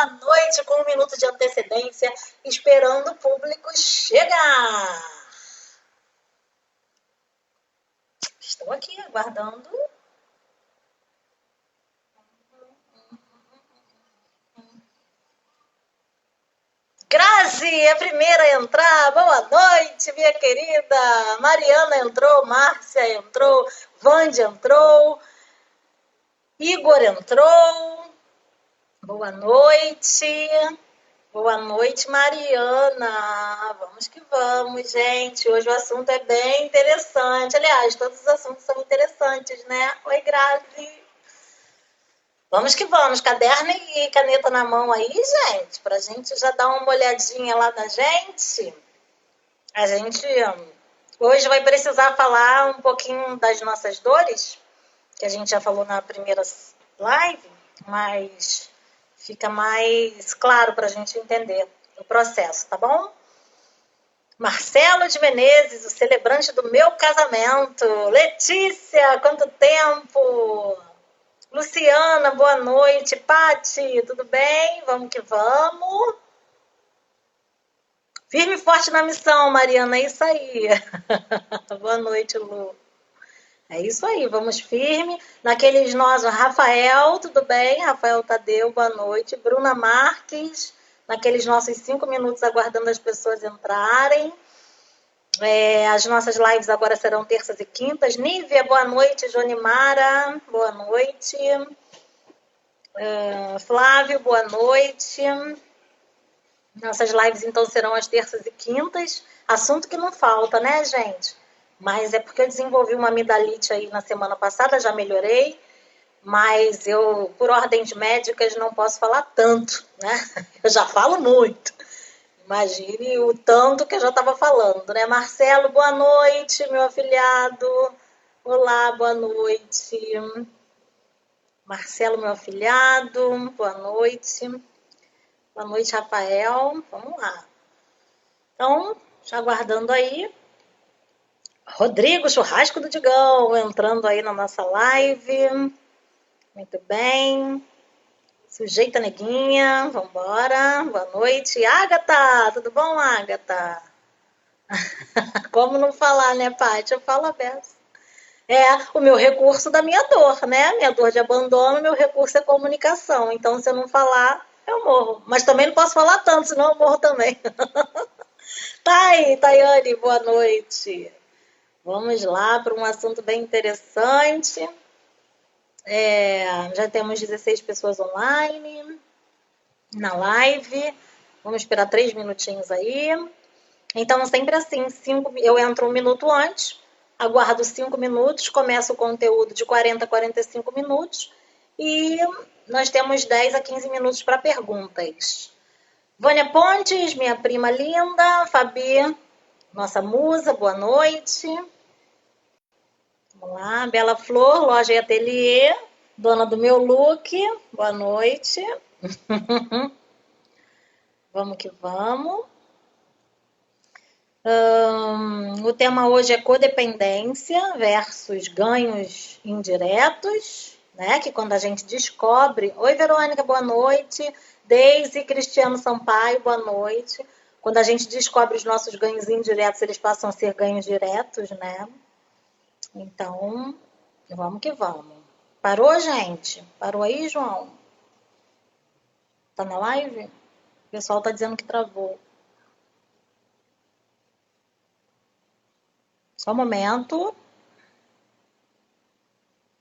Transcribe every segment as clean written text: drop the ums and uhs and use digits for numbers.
boa noite, com 1 minuto de antecedência, esperando o público chegar. Estou aqui aguardando. Grazi, a primeira a entrar. Boa noite, minha querida. Mariana entrou, Márcia entrou, Vande entrou, Igor entrou. Boa noite. Boa noite, Mariana. Vamos que vamos, gente. Hoje o assunto é bem interessante. Aliás, todos os assuntos são interessantes, né? Oi, Grazi. Vamos que vamos. Caderno e caneta na mão aí, gente, pra gente já dar uma olhadinha lá na gente. A gente hoje vai precisar falar um pouquinho das nossas dores, que a gente já falou na primeira live, mas fica mais claro pra gente entender o processo, tá bom? Marcelo de Menezes, o celebrante do meu casamento. Letícia, quanto tempo! Luciana, boa noite. Pati, tudo bem? Vamos que vamos. Firme e forte na missão, Mariana, é isso aí. Boa noite, Lu. É isso aí, vamos firme. Naqueles nós, Rafael, tudo bem? Rafael Tadeu, boa noite. Bruna Marques, naqueles nossos 5 minutos aguardando as pessoas entrarem. As nossas lives agora serão terças e quintas. Nívia, boa noite. Jonimara, boa noite. Flávio, boa noite. Nossas lives então serão às terças e quintas. Assunto que não falta, né, gente? Mas é porque eu desenvolvi uma amidalite aí na semana passada, já melhorei. Mas eu, por ordem de médicas, não posso falar tanto, né? Eu já falo muito. Imagine o tanto que eu já estava falando, né? Marcelo, boa noite, meu afilhado. Olá, boa noite. Marcelo, meu afilhado, boa noite. Boa noite, Rafael. Vamos lá. Então, já aguardando aí. Rodrigo, churrasco do Digão, entrando aí na nossa live. Muito bem. Sujeita neguinha, vambora. Boa noite. Agatha, tudo bom, Agatha? Como não falar, né, Paty? Eu falo a beça. O meu recurso da minha dor, né? Minha dor de abandono, meu recurso é comunicação. Então, se eu não falar, eu morro. Mas também não posso falar tanto, senão eu morro também. Tá aí, Tayane, boa noite. Vamos lá para um assunto bem interessante. Já temos 16 pessoas online na live. Vamos esperar 3 minutinhos aí. Então, sempre assim, eu entro 1 minuto antes, aguardo 5 minutos, começo o conteúdo de 40 a 45 minutos e nós temos 10 a 15 minutos para perguntas. Vânia Pontes, minha prima linda, Fabi, nossa musa, boa noite. Vamos lá, Bela Flor, loja e ateliê, dona do meu look, boa noite. Vamos que vamos. O tema hoje é codependência versus ganhos indiretos, né? Que quando a gente descobre... Oi, Verônica, boa noite. Deise, Cristiano Sampaio, boa noite. Quando a gente descobre os nossos ganhos indiretos, eles passam a ser ganhos diretos, né? Então, vamos que vamos. Parou, gente? Parou aí, João? Tá na live? O pessoal tá dizendo que travou. Só um momento.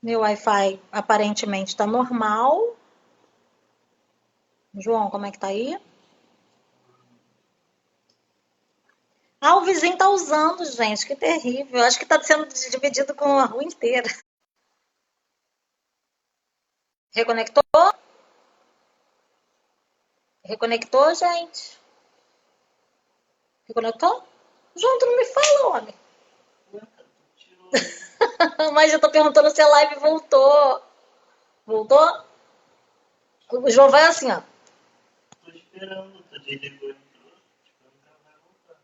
Meu Wi-Fi aparentemente está normal. João, como é que tá aí? Ah, o vizinho tá usando, gente. Que terrível. Acho que tá sendo dividido com a rua inteira. Reconectou? Reconectou, gente? Reconectou? João, tu não me fala, homem. Mas eu tô perguntando se a live voltou. Voltou? O João vai assim, ó. Tô esperando, tá desligou, entrou. Esperando que ela vai voltar.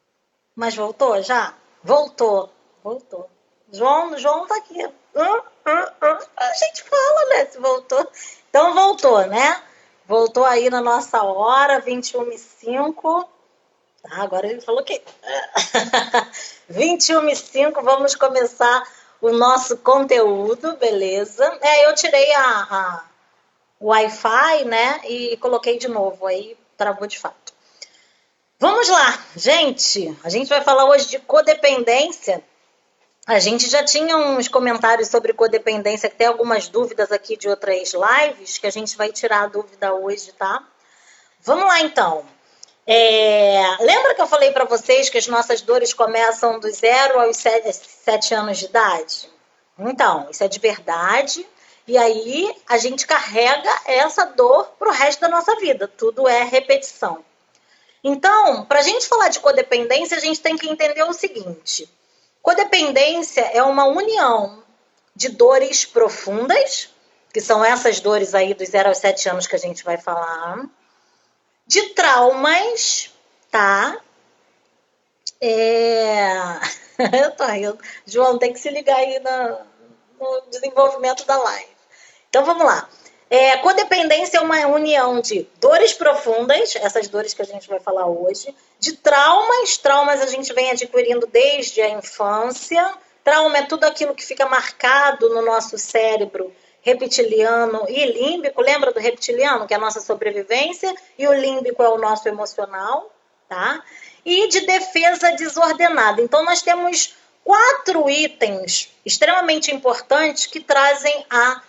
Mas voltou já? Voltou. Voltou. João tá aqui. A gente fala, né? Se voltou. Então voltou, né? Voltou aí na nossa hora, 21h05. Tá, agora ele falou que 21h05, vamos começar o nosso conteúdo, beleza? Eu tirei o Wi-Fi, né? E coloquei de novo, aí travou de fato. Vamos lá, gente. A gente vai falar hoje de codependência. A gente já tinha uns comentários sobre codependência, que tem algumas dúvidas aqui de outras lives, que a gente vai tirar a dúvida hoje, tá? Vamos lá, então. Lembra que eu falei para vocês que as nossas dores começam dos 0 aos 7 anos de idade? Então, isso é de verdade. E aí, a gente carrega essa dor pro resto da nossa vida. Tudo é repetição. Então, para a gente falar de codependência, a gente tem que entender o seguinte. Codependência é uma união de dores profundas, que são essas dores aí dos 0 aos 7 anos que a gente vai falar, de traumas, tá? Eu tô rindo. João, tem que se ligar aí no desenvolvimento da live. Então, vamos lá. Codependência é uma união de dores profundas, essas dores que a gente vai falar hoje, de traumas. Traumas a gente vem adquirindo desde a infância. Trauma é tudo aquilo que fica marcado no nosso cérebro reptiliano e límbico. Lembra do reptiliano, que é a nossa sobrevivência, e o límbico é o nosso emocional, tá? E de defesa desordenada. Então, nós temos 4 itens extremamente importantes que trazem a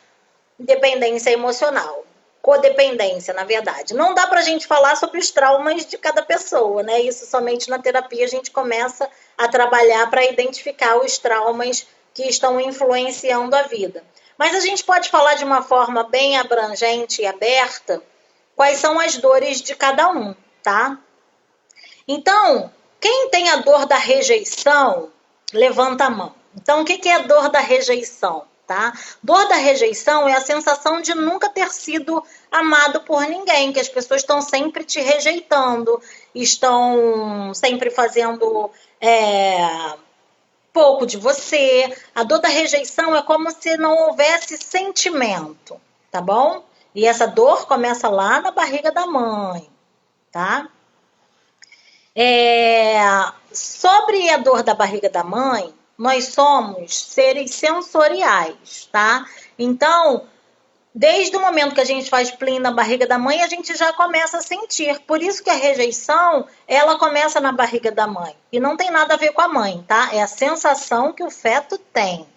dependência emocional. Codependência, na verdade. Não dá pra gente falar sobre os traumas de cada pessoa, né? Isso somente na terapia a gente começa a trabalhar para identificar os traumas que estão influenciando a vida. Mas a gente pode falar de uma forma bem abrangente e aberta quais são as dores de cada um, tá? Então, quem tem a dor da rejeição, levanta a mão. Então, o que é a dor da rejeição? Tá? Dor da rejeição é a sensação de nunca ter sido amado por ninguém, que as pessoas estão sempre te rejeitando, estão sempre fazendo pouco de você. A dor da rejeição é como se não houvesse sentimento, tá bom? E essa dor começa lá na barriga da mãe, tá? Sobre a dor da barriga da mãe, nós somos seres sensoriais, tá? Então, desde o momento que a gente faz plim na barriga da mãe, a gente já começa a sentir. Por isso que a rejeição, ela começa na barriga da mãe. E não tem nada a ver com a mãe, tá? É a sensação que o feto tem,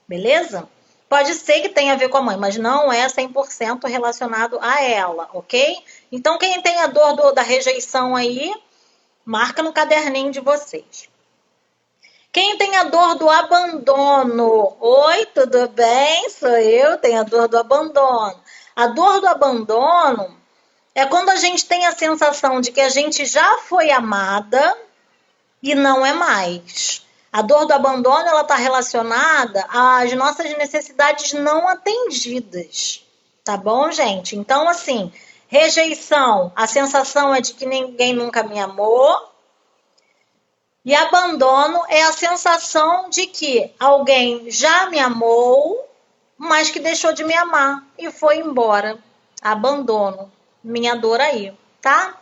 beleza? Pode ser que tenha a ver com a mãe, mas não é 100% relacionado a ela, ok? Então, quem tem a dor da rejeição aí, marca no caderninho de vocês. Quem tem a dor do abandono? Oi, tudo bem? Sou eu, tenho a dor do abandono. A dor do abandono é quando a gente tem a sensação de que a gente já foi amada e não é mais. A dor do abandono, ela está relacionada às nossas necessidades não atendidas. Tá bom, gente? Então, assim, rejeição, a sensação é de que ninguém nunca me amou. E abandono é a sensação de que alguém já me amou, mas que deixou de me amar e foi embora. Abandono. Minha dor aí, tá?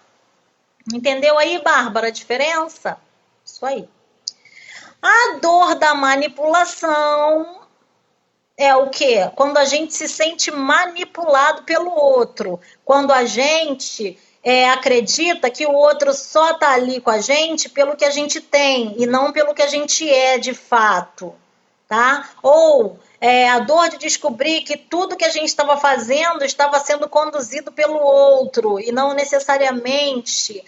Entendeu aí, Bárbara, a diferença? Isso aí. A dor da manipulação é o quê? Quando a gente se sente manipulado pelo outro. Quando a gente acredita que o outro só está ali com a gente pelo que a gente tem e não pelo que a gente é de fato, tá? Ou a dor de descobrir que tudo que a gente estava fazendo estava sendo conduzido pelo outro e não necessariamente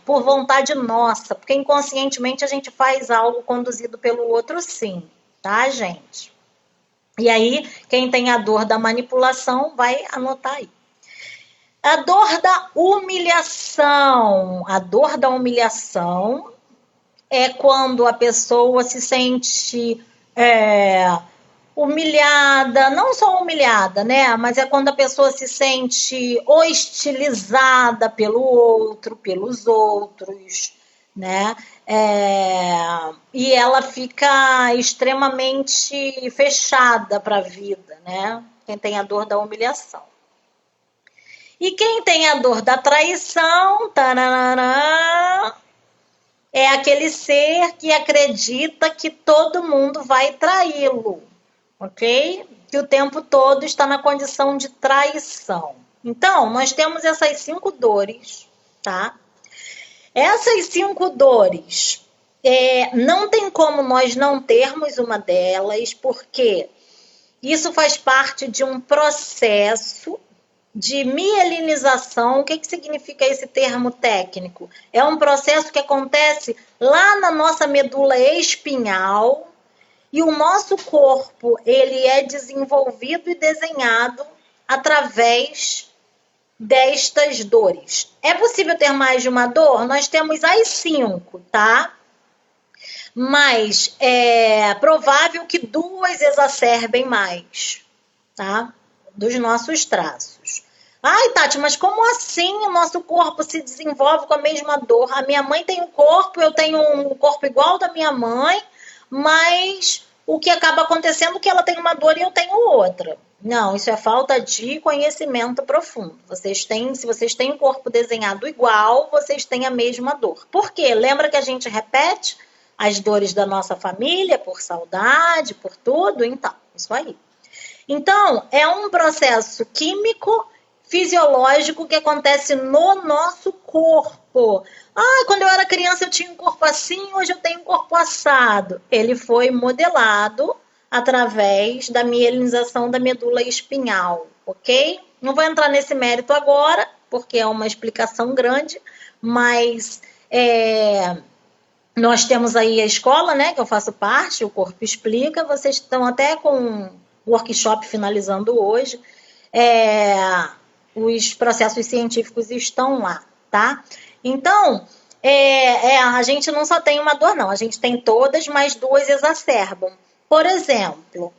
por vontade nossa, porque inconscientemente a gente faz algo conduzido pelo outro sim, tá, gente? E aí, quem tem a dor da manipulação vai anotar aí. A dor da humilhação. A dor da humilhação é quando a pessoa se sente humilhada, não só humilhada, né? Mas é quando a pessoa se sente hostilizada pelo outro, pelos outros, né? E ela fica extremamente fechada para a vida, né? Quem tem a dor da humilhação. E quem tem a dor da traição, tarará, é aquele ser que acredita que todo mundo vai traí-lo, ok? Que o tempo todo está na condição de traição. Então, nós temos essas 5 dores, tá? Essas 5 dores, não tem como nós não termos uma delas, porque isso faz parte de um processo de mielinização. O que significa esse termo técnico? É um processo que acontece lá na nossa medula espinhal e o nosso corpo ele é desenvolvido e desenhado através destas dores. É possível ter mais de uma dor? Nós temos as 5, tá? Mas é provável que 2 exacerbem mais, tá? Dos nossos traços. Ai, Tati, mas como assim o nosso corpo se desenvolve com a mesma dor? A minha mãe tem um corpo, eu tenho um corpo igual ao da minha mãe, mas o que acaba acontecendo é que ela tem uma dor e eu tenho outra. Não, isso é falta de conhecimento profundo. Se vocês têm um corpo desenhado igual, vocês têm a mesma dor. Por quê? Lembra que a gente repete as dores da nossa família por saudade, por tudo? Então, isso aí. Então, é um processo químico, fisiológico que acontece no nosso corpo. Ah, quando eu era criança eu tinha um corpo assim, hoje eu tenho um corpo assado. Ele foi modelado através da mielinização da medula espinhal, ok? Não vou entrar nesse mérito agora, porque é uma explicação grande, mas nós temos aí a escola, né, que eu faço parte, o Corpo Explica, vocês estão até com o workshop finalizando hoje, os processos científicos estão lá, tá? Então, a gente não só tem uma dor, não, a gente tem todas, mas 2 exacerbam. Por exemplo,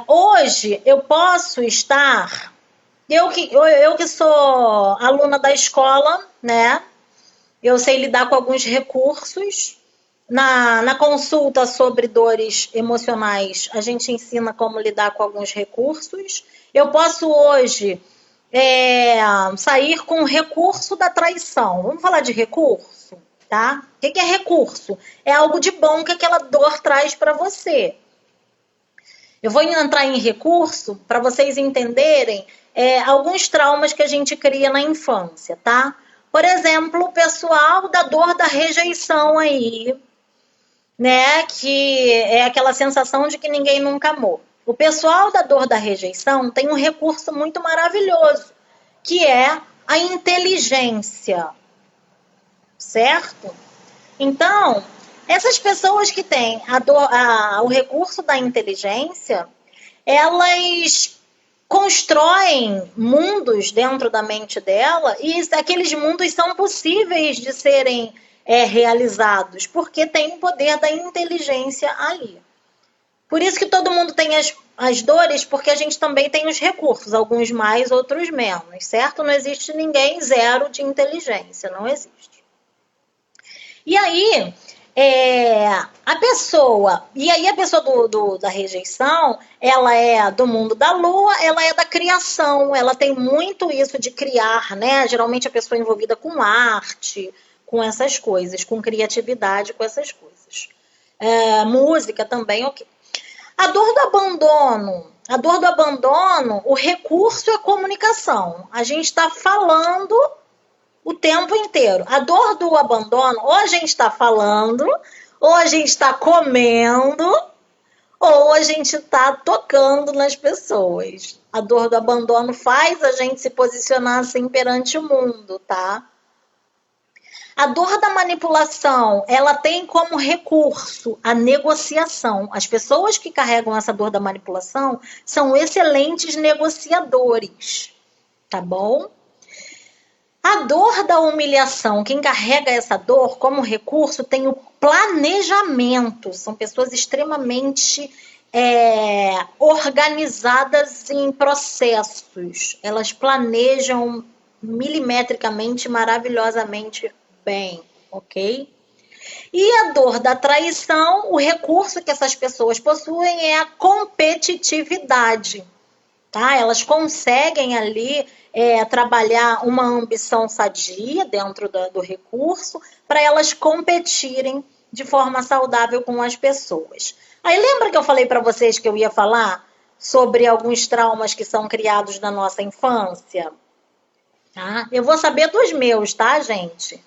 hoje eu posso estar, eu que sou aluna da escola, né? Eu sei lidar com alguns recursos. Na consulta sobre dores emocionais, a gente ensina como lidar com alguns recursos. Eu posso hoje sair com o recurso da traição. Vamos falar de recurso, tá? O que é recurso? É algo de bom que aquela dor traz para você. Eu vou entrar em recurso para vocês entenderem alguns traumas que a gente cria na infância, tá? Por exemplo, o pessoal da dor da rejeição aí, né? Que é aquela sensação de que ninguém nunca amou. O pessoal da dor da rejeição tem um recurso muito maravilhoso, que é a inteligência, certo? Então, essas pessoas que têm o recurso da inteligência, elas constroem mundos dentro da mente dela e aqueles mundos são possíveis de serem realizados, porque tem o poder da inteligência ali. Por isso que todo mundo tem as dores, porque a gente também tem os recursos, alguns mais, outros menos, certo? Não existe ninguém zero de inteligência, não existe. E aí, a pessoa da rejeição, ela é do mundo da lua, ela é da criação, ela tem muito isso de criar, né? Geralmente a pessoa é envolvida com arte, com essas coisas, com criatividade, com essas coisas. Música também, ok. A dor do abandono, o recurso é a comunicação. A gente está falando o tempo inteiro. A dor do abandono, ou a gente está falando, ou a gente está comendo, ou a gente está tocando nas pessoas. A dor do abandono faz a gente se posicionar assim perante o mundo, tá? A dor da manipulação, ela tem como recurso a negociação. As pessoas que carregam essa dor da manipulação são excelentes negociadores, tá bom? A dor da humilhação, quem carrega essa dor como recurso tem o planejamento. São pessoas extremamente organizadas em processos. Elas planejam milimetricamente, maravilhosamente bem, ok? E a dor da traição, o recurso que essas pessoas possuem é a competitividade. tá? Elas conseguem ali trabalhar uma ambição sadia dentro do recurso para elas competirem de forma saudável com as pessoas. Aí lembra que eu falei para vocês que eu ia falar sobre alguns traumas que são criados na nossa infância? Tá? Eu vou saber dos meus, tá, gente?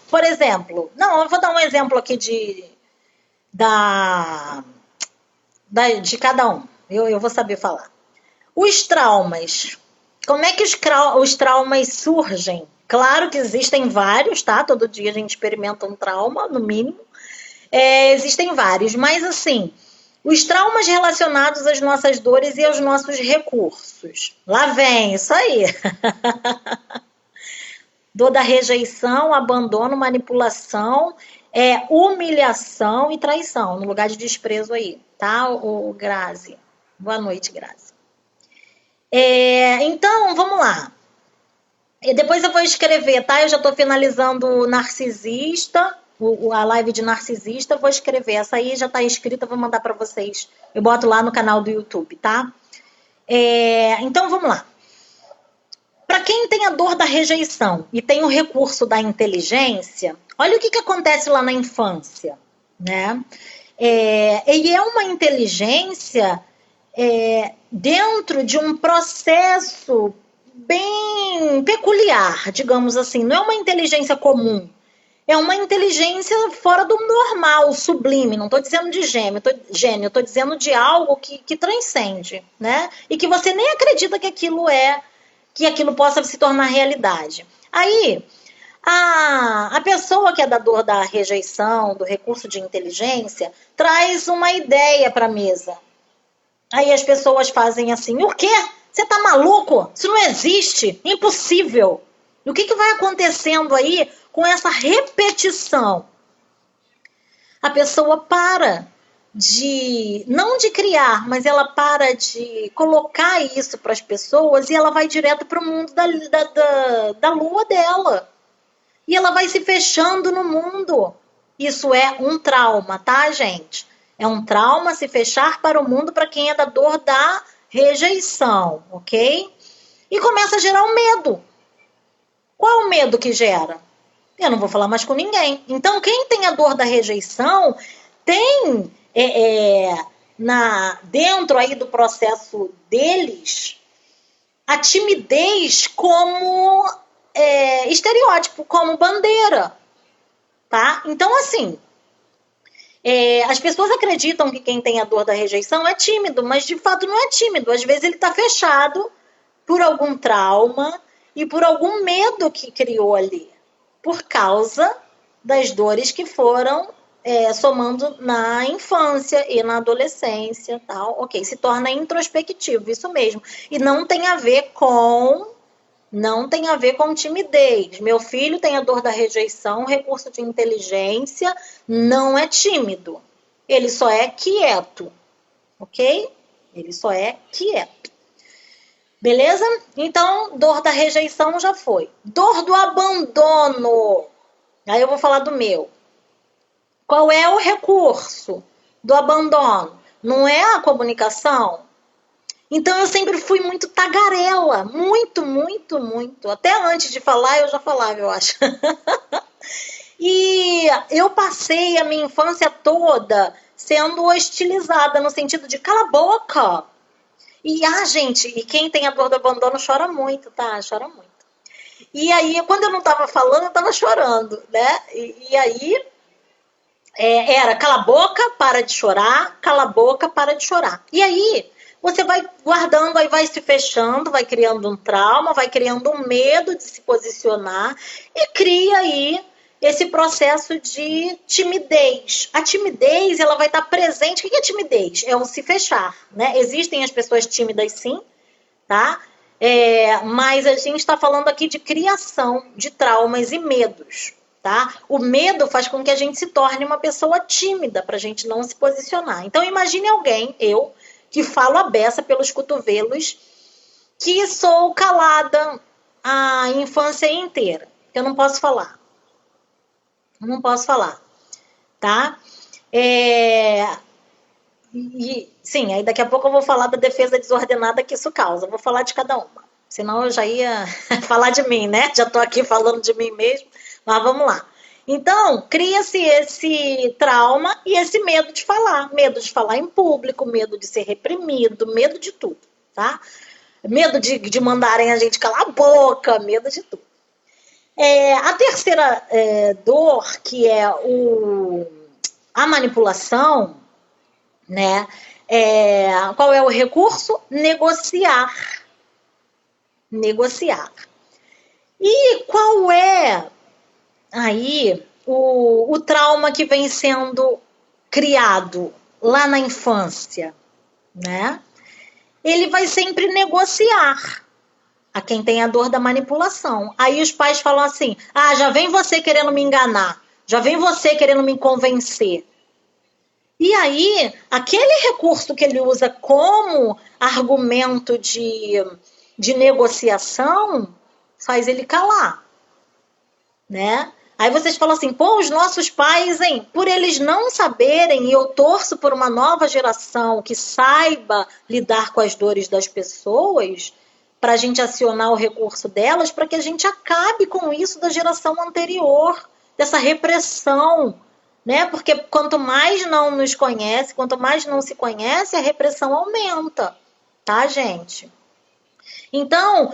Por exemplo, não, eu vou dar um exemplo aqui de cada um. Eu vou saber falar. Os traumas. Como é que os traumas surgem? Claro que existem vários, tá? Todo dia a gente experimenta um trauma, no mínimo. Existem vários, mas assim, os traumas relacionados às nossas dores e aos nossos recursos. Lá vem, isso aí. Dor da rejeição, abandono, manipulação, humilhação e traição, no lugar de desprezo aí, tá, o Grazi? Boa noite, Grazi. Então, vamos lá. E depois eu vou escrever, tá? Eu já estou finalizando o narcisista, a live de narcisista, vou escrever. Essa aí já está escrita, vou mandar para vocês. Eu boto lá no canal do YouTube, tá? Então, vamos lá. Para quem tem a dor da rejeição e tem o recurso da inteligência, olha o que acontece lá na infância, né? E é uma inteligência dentro de um processo bem peculiar, digamos assim. Não é uma inteligência comum. É uma inteligência fora do normal, sublime. Não estou dizendo de gênio, estou dizendo de algo que transcende, né? E que você nem acredita que aquilo possa se tornar realidade. Aí, a pessoa que é da dor da rejeição, do recurso de inteligência, traz uma ideia para a mesa. Aí as pessoas fazem assim, o quê? Você tá maluco? Isso não existe, impossível. E o que vai acontecendo aí com essa repetição? A pessoa para não de criar, mas ela para de colocar isso para as pessoas e ela vai direto para o mundo da lua dela. E ela vai se fechando no mundo. Isso é um trauma, tá, gente? É um trauma se fechar para o mundo para quem é da dor da rejeição, ok? E começa a gerar um medo. Qual é o medo que gera? Eu não vou falar mais com ninguém. Então, quem tem a dor da rejeição tem dentro aí do processo deles a timidez como estereótipo, como bandeira, tá? Então, assim, as pessoas acreditam que quem tem a dor da rejeição é tímido, mas de fato não é tímido. Às vezes ele está fechado por algum trauma e por algum medo que criou ali, por causa das dores que foram somando na infância e na adolescência, tal. Ok, se torna introspectivo, isso mesmo. E não tem a ver com timidez. Meu filho tem a dor da rejeição, recurso de inteligência, não é tímido. Ele só é quieto, ok? Ele só é quieto. Beleza? Então, dor da rejeição já foi. Dor do abandono. Aí eu vou falar do meu. Qual é o recurso do abandono? Não é a comunicação? Então eu sempre fui muito tagarela, muito, muito, muito. Até antes de falar eu já falava, eu acho. E eu passei a minha infância toda sendo hostilizada no sentido de cala a boca. E gente, e quem tem a dor do abandono chora muito, tá? Chora muito. E aí, quando eu não tava falando, eu tava chorando, né? E aí era cala a boca, para de chorar, cala a boca, para de chorar. E aí você vai guardando, aí vai se fechando, vai criando um trauma, vai criando um medo de se posicionar e cria aí esse processo de timidez. A timidez, ela vai estar presente. O que é timidez? É um se fechar, né? Existem as pessoas tímidas, sim, tá? Mas a gente está falando aqui de criação de traumas e medos, tá? O medo faz com que a gente se torne uma pessoa tímida, para a gente não se posicionar. Então, imagine alguém, que falo a beça pelos cotovelos, que sou calada a infância inteira. Eu não posso falar. Não posso falar, tá? Sim, aí daqui a pouco eu vou falar da defesa desordenada que isso causa. Eu vou falar de cada uma. Senão eu já ia falar de mim, né? Já tô aqui falando de mim mesmo. Mas vamos lá. Então, cria-se esse trauma e esse medo de falar. Medo de falar em público, medo de ser reprimido, medo de tudo, tá? Medo de mandarem a gente calar a boca, medo de tudo. A terceira dor, que é a manipulação, né? Qual é o recurso? Negociar. Negociar. E qual é aí o trauma que vem sendo criado lá na infância, né? Ele vai sempre negociar a quem tem a dor da manipulação. Aí os pais falam assim: ah, já vem você querendo me enganar, já vem você querendo me convencer. E aí, aquele recurso que ele usa como argumento de negociação faz ele calar, né? Aí vocês falam assim, pô, os nossos pais, hein, por eles não saberem, e eu torço por uma nova geração que saiba lidar com as dores das pessoas, para a gente acionar o recurso delas, para que a gente acabe com isso da geração anterior, dessa repressão, né? Porque quanto mais não nos conhece, quanto mais não se conhece, a repressão aumenta, tá, gente? Então,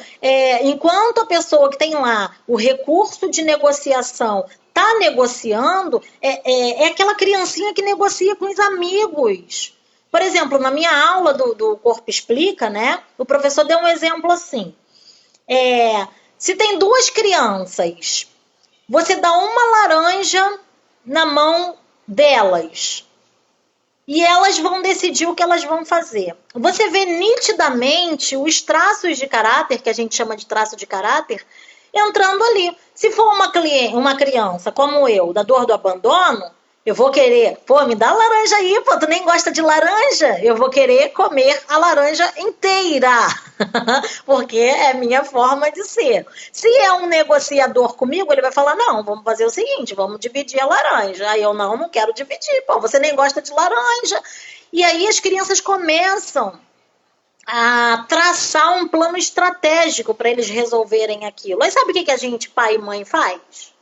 enquanto a pessoa que tem lá o recurso de negociação está negociando, é aquela criancinha que negocia com os amigos. Por exemplo, na minha aula do Corpo Explica, né, o professor deu um exemplo assim. Se tem duas crianças, você dá uma laranja na mão delas e elas vão decidir o que elas vão fazer. Você vê nitidamente os traços de caráter, que a gente chama de traço de caráter, entrando ali. Se for uma criança como eu, da dor do abandono, eu vou querer, pô, me dá laranja aí, pô, tu nem gosta de laranja? Eu vou querer comer a laranja inteira, porque é minha forma de ser. Se é um negociador comigo, ele vai falar, não, vamos fazer o seguinte, vamos dividir a laranja. Aí eu, não quero dividir, pô, você nem gosta de laranja. E aí as crianças começam a traçar um plano estratégico para eles resolverem aquilo. Aí sabe o que a gente, pai e mãe, faz?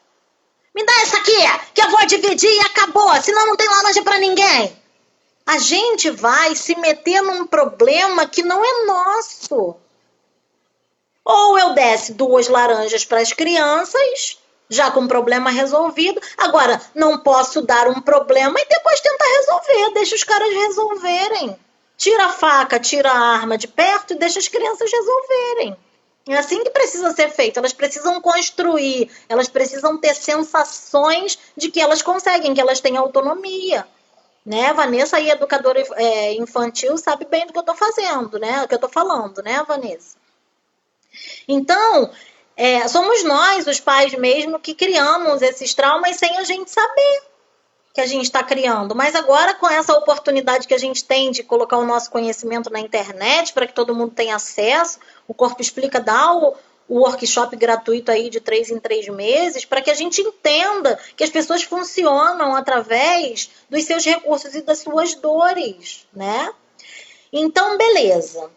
Me dá essa aqui, que eu vou dividir e acabou, senão não tem laranja para ninguém. A gente vai se meter num problema que não é nosso. Ou eu desse 2 laranjas para as crianças, já com o problema resolvido. Agora, não posso dar um problema e depois tentar resolver. Deixa os caras resolverem. Tira a faca, tira a arma de perto e deixa as crianças resolverem. É assim que precisa ser feito. Elas precisam construir, elas precisam ter sensações de que elas conseguem, que elas têm autonomia. Né? A Vanessa, aí, educadora infantil, sabe bem do que eu estou fazendo, né? O que eu estou falando, né, Vanessa? Então, somos nós, os pais mesmo, que criamos esses traumas sem a gente saber que a gente está criando. Mas agora, com essa oportunidade que a gente tem de colocar o nosso conhecimento na internet, para que todo mundo tenha acesso, o Corpo Explica dá o workshop gratuito aí de 3 em 3 meses, para que a gente entenda que as pessoas funcionam através dos seus recursos e das suas dores, né? Então, beleza.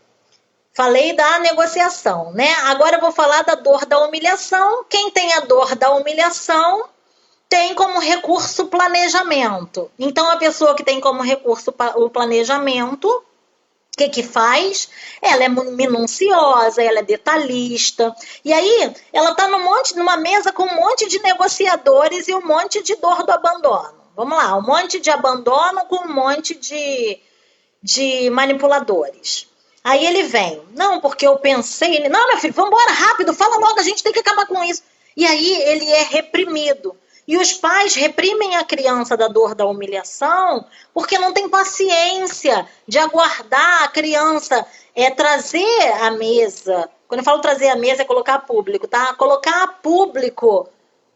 Falei da negociação, né? Agora eu vou falar da dor da humilhação. Quem tem a dor da humilhação tem como recurso o planejamento. Então, a pessoa que tem como recurso o planejamento, o que faz? Ela é minuciosa, ela é detalhista. E aí, ela está numa mesa com um monte de negociadores e um monte de dor do abandono. Vamos lá, um monte de abandono com um monte de manipuladores. Aí ele vem, não, porque eu pensei, não, meu filho, vamos embora rápido, fala logo, a gente tem que acabar com isso. E aí ele é reprimido. E os pais reprimem a criança da dor da humilhação porque não tem paciência de aguardar a criança trazer à mesa. Quando eu falo trazer à mesa é colocar a público, tá? Colocar a público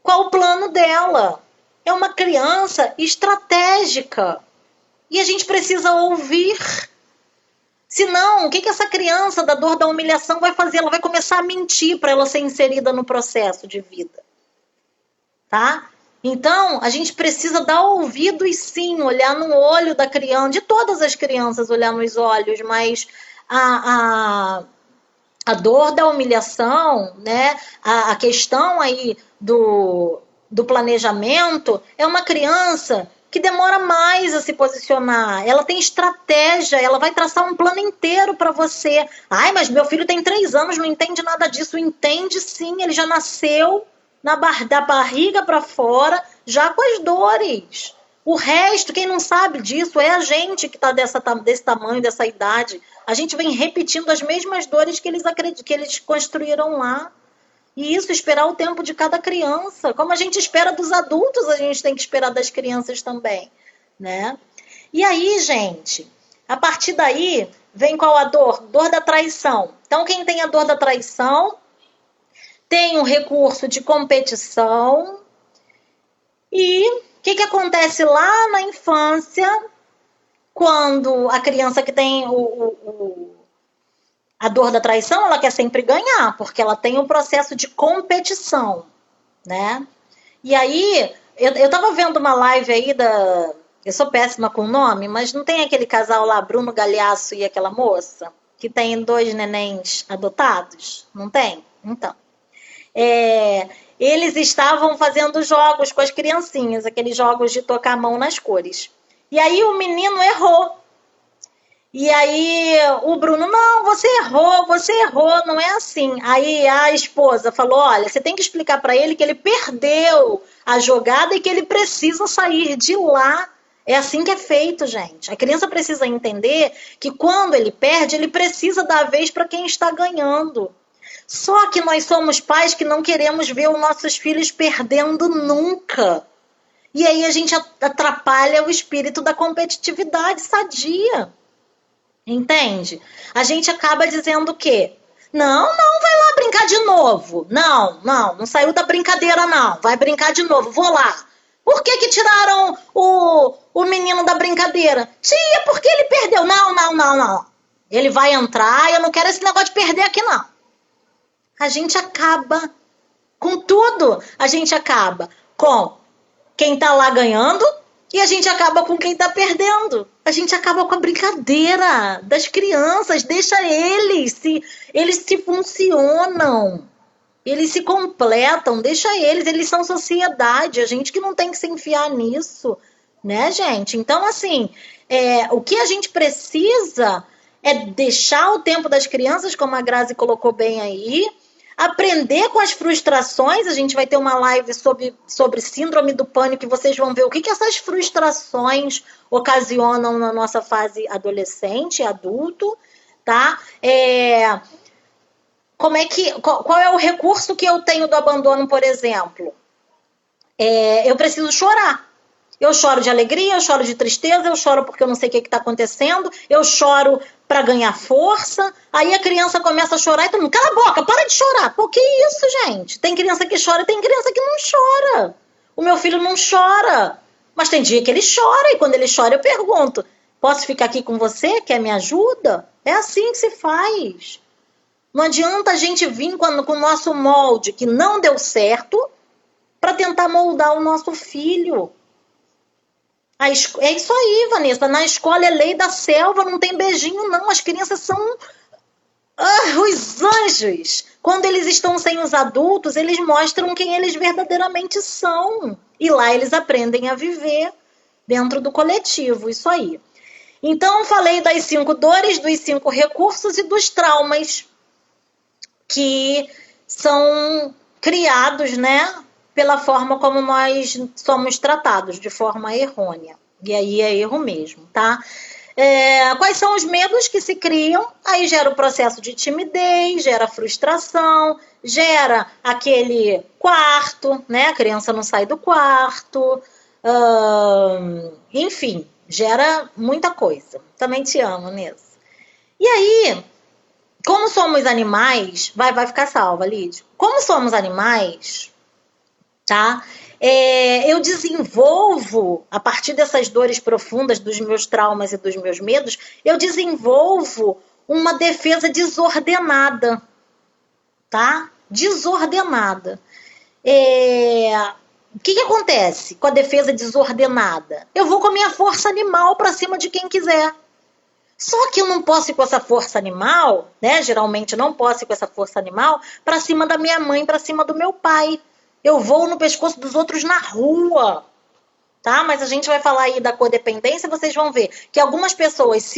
qual o plano dela. É uma criança estratégica. E a gente precisa ouvir. Senão, o que essa criança da dor da humilhação vai fazer? Ela vai começar a mentir para ela ser inserida no processo de vida. Tá? Então, a gente precisa dar ouvidos sim, olhar no olho da criança, de todas as crianças, olhar nos olhos, mas a dor da humilhação, né? A questão aí do planejamento é uma criança que demora mais a se posicionar. Ela tem estratégia, ela vai traçar um plano inteiro para você. Ai, mas meu filho tem 3 anos, não entende nada disso. Entende sim, ele já nasceu da barriga para fora, já com as dores. O resto, quem não sabe disso, é a gente que está desse tamanho, dessa idade. A gente vem repetindo as mesmas dores que eles construíram lá. E isso, esperar o tempo de cada criança. Como a gente espera dos adultos, a gente tem que esperar das crianças também, né? E aí, gente, a partir daí, vem qual a dor? Dor da traição. Então, quem tem a dor da traição, tem um recurso de competição. E o que acontece lá na infância, quando a criança que tem a dor da traição, ela quer sempre ganhar, porque ela tem um processo de competição, né? E aí, eu tava vendo uma live aí eu sou péssima com o nome, mas não tem aquele casal lá, Bruno Galhaço e aquela moça, que tem 2 nenéns adotados? Não tem? Então. Eles estavam fazendo jogos com as criancinhas, aqueles jogos de tocar a mão nas cores. E aí o menino errou. E aí o Bruno, não, você errou, não é assim. Aí a esposa falou, olha, você tem que explicar para ele que ele perdeu a jogada e que ele precisa sair de lá. É assim que é feito, gente. A criança precisa entender que quando ele perde, ele precisa dar a vez para quem está ganhando. Só que nós somos pais que não queremos ver os nossos filhos perdendo nunca. E aí a gente atrapalha o espírito da competitividade sadia. Entende? A gente acaba dizendo o quê? Não, vai lá brincar de novo. Não saiu da brincadeira não, vai brincar de novo, vou lá. Por que tiraram o menino da brincadeira? Tia, porque ele perdeu. Não. Ele vai entrar, eu não quero esse negócio de perder aqui não. A gente acaba com tudo. A gente acaba com quem tá lá ganhando e a gente acaba com quem tá perdendo. A gente acaba com a brincadeira das crianças. Deixa eles se funcionam. Eles se completam. Deixa eles são sociedade. A gente que não tem que se enfiar nisso, né, gente? Então, assim, o que a gente precisa é deixar o tempo das crianças, como a Grazi colocou bem aí, aprender com as frustrações. A gente vai ter uma live sobre síndrome do pânico e vocês vão ver o que essas frustrações ocasionam na nossa fase adolescente, adulto, tá? Qual é o recurso que eu tenho do abandono, por exemplo? Eu preciso chorar. Eu choro de alegria, eu choro de tristeza, eu choro porque eu não sei o que está acontecendo, eu choro para ganhar força. Aí a criança começa a chorar e todo mundo, cala a boca, para de chorar. Pô, que isso, gente? Tem criança que chora e tem criança que não chora. O meu filho não chora, mas tem dia que ele chora e quando ele chora eu pergunto, posso ficar aqui com você? Quer me ajuda? É assim que se faz. Não adianta a gente vir com o nosso molde que não deu certo para tentar moldar o nosso filho. É isso aí, Vanessa. Na escola é lei da selva, não tem beijinho, não. As crianças são os anjos. Quando eles estão sem os adultos, eles mostram quem eles verdadeiramente são. E lá eles aprendem a viver dentro do coletivo. Isso aí. Então, falei das 5 dores, dos 5 recursos e dos traumas que são criados, né? Pela forma como nós somos tratados, de forma errônea. E aí é erro mesmo, tá? Quais são os medos que se criam? Aí gera o processo de timidez, gera frustração, gera aquele quarto, né? A criança não sai do quarto, enfim, gera muita coisa. Também te amo, Nessa. E aí, como somos animais, vai ficar salva, Lídio. Como somos animais, tá? Eu desenvolvo, a partir dessas dores profundas, dos meus traumas e dos meus medos, eu desenvolvo uma defesa desordenada, tá? Desordenada. o que acontece com a defesa desordenada? Eu vou com a minha força animal para cima de quem quiser. Só que eu não posso ir com essa força animal, né? Geralmente não posso ir com essa força animal para cima da minha mãe, para cima do meu pai. Eu vou no pescoço dos outros na rua, tá? Mas a gente vai falar aí da codependência, vocês vão ver que algumas pessoas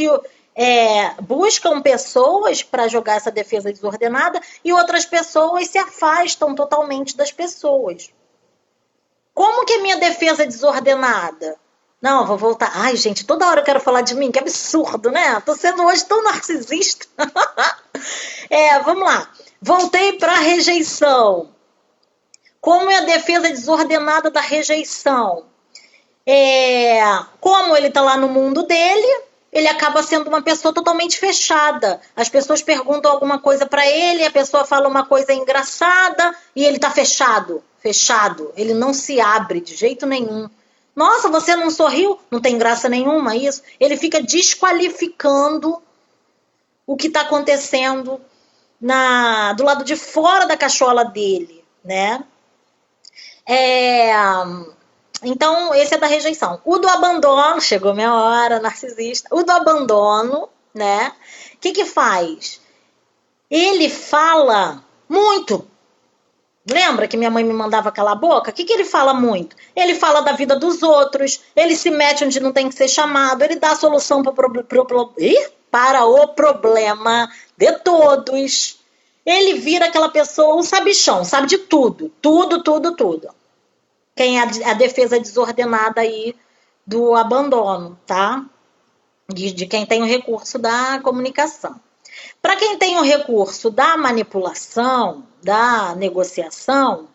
buscam pessoas para jogar essa defesa desordenada e outras pessoas se afastam totalmente das pessoas. Como que é minha defesa desordenada? Não, vou voltar. Ai, gente, toda hora eu quero falar de mim, que absurdo, né? Tô sendo hoje tão narcisista. Vamos lá. Voltei para a rejeição. Como é a defesa desordenada da rejeição? Como ele tá lá no mundo dele, ele acaba sendo uma pessoa totalmente fechada. As pessoas perguntam alguma coisa para ele, a pessoa fala uma coisa engraçada e ele tá fechado. Ele não se abre de jeito nenhum. Nossa, você não sorriu? Não tem graça nenhuma isso. Ele fica desqualificando o que está acontecendo do lado de fora da cachola dele, né? Então, esse é da rejeição. O do abandono, chegou minha hora, narcisista. O do abandono, né? O que faz? Ele fala muito. Lembra que minha mãe me mandava calar a boca? O que ele fala muito? Ele fala da vida dos outros, ele se mete onde não tem que ser chamado, ele dá a solução para o problema de todos. Ele vira aquela pessoa, um sabichão, sabe de tudo. Tudo. Quem é a defesa desordenada aí do abandono, tá? De quem tem o recurso da comunicação. Para quem tem o recurso da manipulação, da negociação,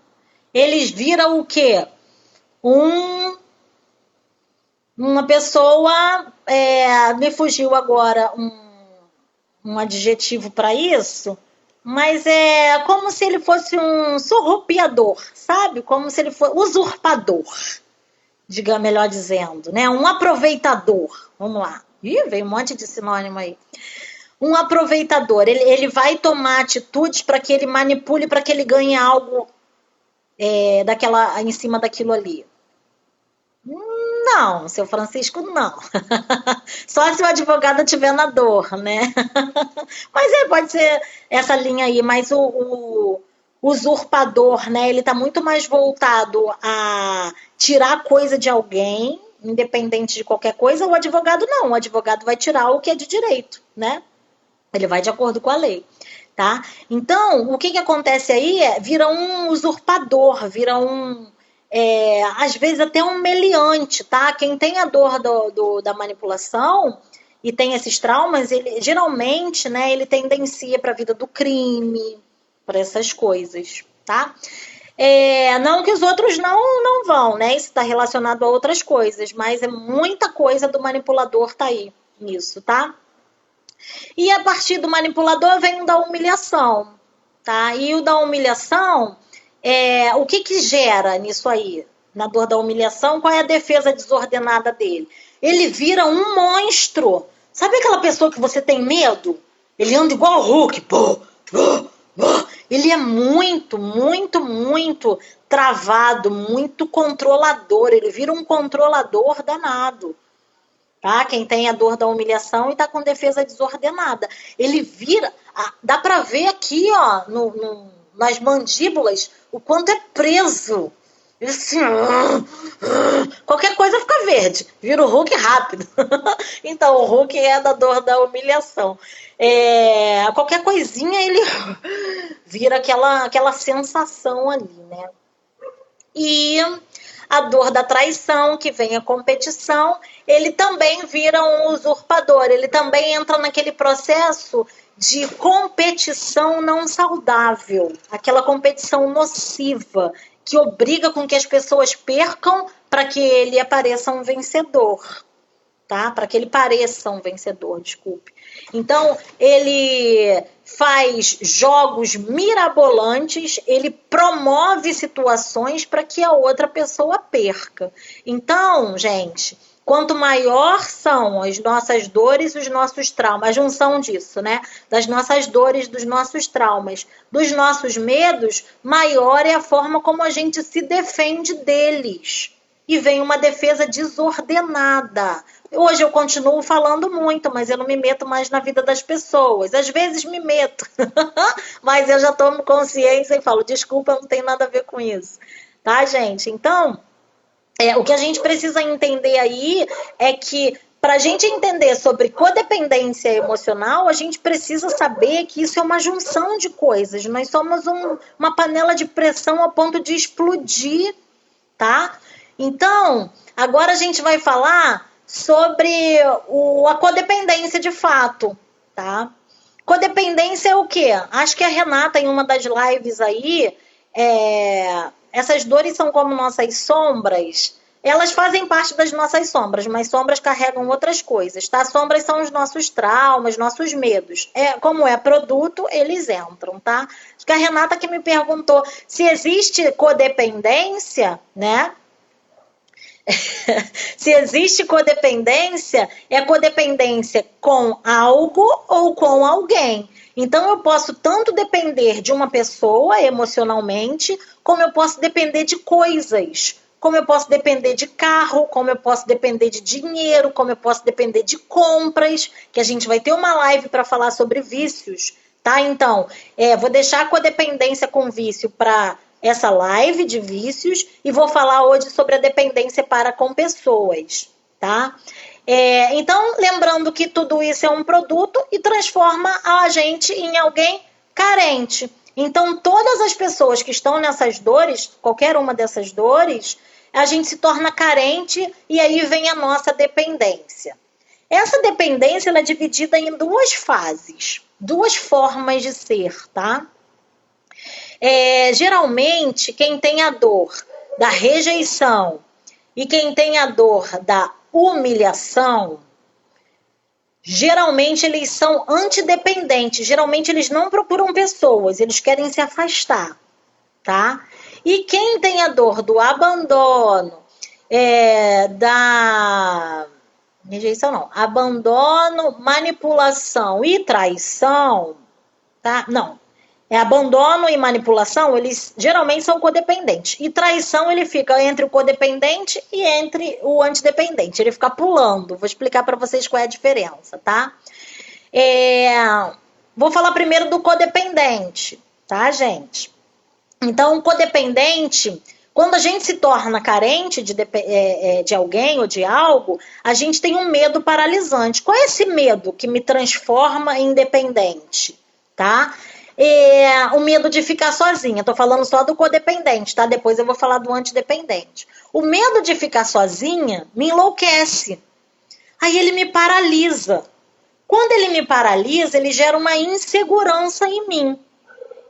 eles viram o quê? Uma pessoa, me fugiu agora um adjetivo para isso, mas é como se ele fosse um surrupiador, sabe? Como se ele fosse usurpador, diga melhor dizendo, né? Um aproveitador, vamos lá. Ih, veio um monte de sinônimo aí. Um aproveitador, ele vai tomar atitudes para que ele manipule, para que ele ganhe algo em cima daquilo ali. Não, seu Francisco, não. Só se o advogado estiver na dor, né? Mas pode ser essa linha aí, mas o usurpador, né? Ele está muito mais voltado a tirar coisa de alguém, independente de qualquer coisa. O advogado não, o advogado vai tirar o que é de direito, né? Ele vai de acordo com a lei, tá? Então, o que acontece aí vira um usurpador, vira às vezes até um meliante, tá? Quem tem a dor da manipulação e tem esses traumas, ele geralmente, né, ele tendencia para a vida do crime, para essas coisas, tá? Não que os outros não vão, né? Isso está relacionado a outras coisas, mas muita coisa do manipulador tá aí nisso, tá? E a partir do manipulador vem o da humilhação, tá? E o da humilhação, o que gera nisso aí? Na dor da humilhação, qual é a defesa desordenada dele? Ele vira um monstro. Sabe aquela pessoa que você tem medo? Ele anda igual o Hulk. Ele é muito travado, muito controlador. Ele vira um controlador danado. Tá? Quem tem a dor da humilhação e tá com defesa desordenada. Ele vira... Dá pra ver aqui, ó, nas mandíbulas, o quanto é preso. Ele assim... Qualquer coisa fica verde. Vira o Hulk rápido. Então, o Hulk é da dor da humilhação. Qualquer coisinha, ele vira aquela sensação ali, né? E a dor da traição, que vem a competição, ele também vira um usurpador, ele também entra naquele processo de competição não saudável, aquela competição nociva, que obriga com que as pessoas percam para que ele apareça um vencedor, tá? Para que ele pareça um vencedor, desculpe. Então, ele faz jogos mirabolantes, ele promove situações para que a outra pessoa perca. Então, gente, quanto maior são as nossas dores, os nossos traumas, a junção disso, né? Das nossas dores, dos nossos traumas, dos nossos medos, maior é a forma como a gente se defende deles. E vem uma defesa desordenada. Hoje eu continuo falando muito, mas eu não me meto mais na vida das pessoas. Às vezes me meto, mas eu já tomo consciência e falo, desculpa, não tem nada a ver com isso. Tá, gente? Então, o que a gente precisa entender aí é que para a gente entender sobre codependência emocional, a gente precisa saber que isso é uma junção de coisas. Nós somos uma panela de pressão a ponto de explodir, tá? Então, agora a gente vai falar sobre a codependência de fato, tá? Codependência é o quê? Acho que a Renata, em uma das lives aí, essas dores são como nossas sombras. Elas fazem parte das nossas sombras, mas sombras carregam outras coisas, tá? Sombras são os nossos traumas, nossos medos. Como é produto, eles entram, tá? Acho que a Renata que me perguntou se existe codependência, né? Se existe codependência, é codependência com algo ou com alguém. Então, eu posso tanto depender de uma pessoa emocionalmente, como eu posso depender de coisas. Como eu posso depender de carro, como eu posso depender de dinheiro, como eu posso depender de compras, que a gente vai ter uma live para falar sobre vícios, tá? Então, vou deixar a codependência com vício para essa live de vícios e vou falar hoje sobre a dependência para com pessoas, tá? Então, lembrando que tudo isso é um produto e transforma a gente em alguém carente. Então, todas as pessoas que estão nessas dores, qualquer uma dessas dores, a gente se torna carente e aí vem a nossa dependência. Essa dependência ela é dividida em duas fases, duas formas de ser, tá? Geralmente, quem tem a dor da rejeição e quem tem a dor da humilhação, geralmente eles são antidependentes. Geralmente eles não procuram pessoas, eles querem se afastar, tá? E quem tem a dor do abandono, da rejeição não, abandono, manipulação e traição, tá? Não. Abandono e manipulação, eles geralmente são codependentes. E traição, ele fica entre o codependente e entre o antidependente. Ele fica pulando. Vou explicar para vocês qual é a diferença, tá? Vou falar primeiro do codependente, tá, gente? Então, o codependente, quando a gente se torna carente de alguém ou de algo, a gente tem um medo paralisante. Qual é esse medo que me transforma em dependente, tá? O medo de ficar sozinha. Tô falando só do codependente, tá? Depois eu vou falar do antidependente. O medo de ficar sozinha me enlouquece. Aí ele me paralisa. Quando ele me paralisa, ele gera uma insegurança em mim.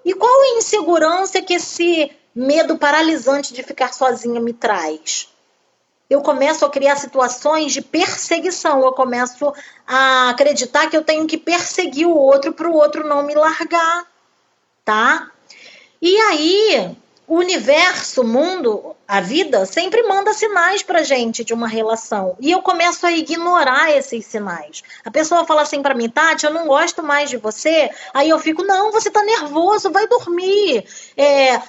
E qual a insegurança que esse medo paralisante de ficar sozinha me traz? Eu começo a criar situações de perseguição. Eu começo a acreditar que eu tenho que perseguir o outro para o outro não me largar. Tá? E aí, o universo, o mundo, a vida, sempre manda sinais pra gente de uma relação. E eu começo a ignorar esses sinais. A pessoa fala assim pra mim, Tati, eu não gosto mais de você. Aí eu fico, não, você tá nervoso, vai dormir.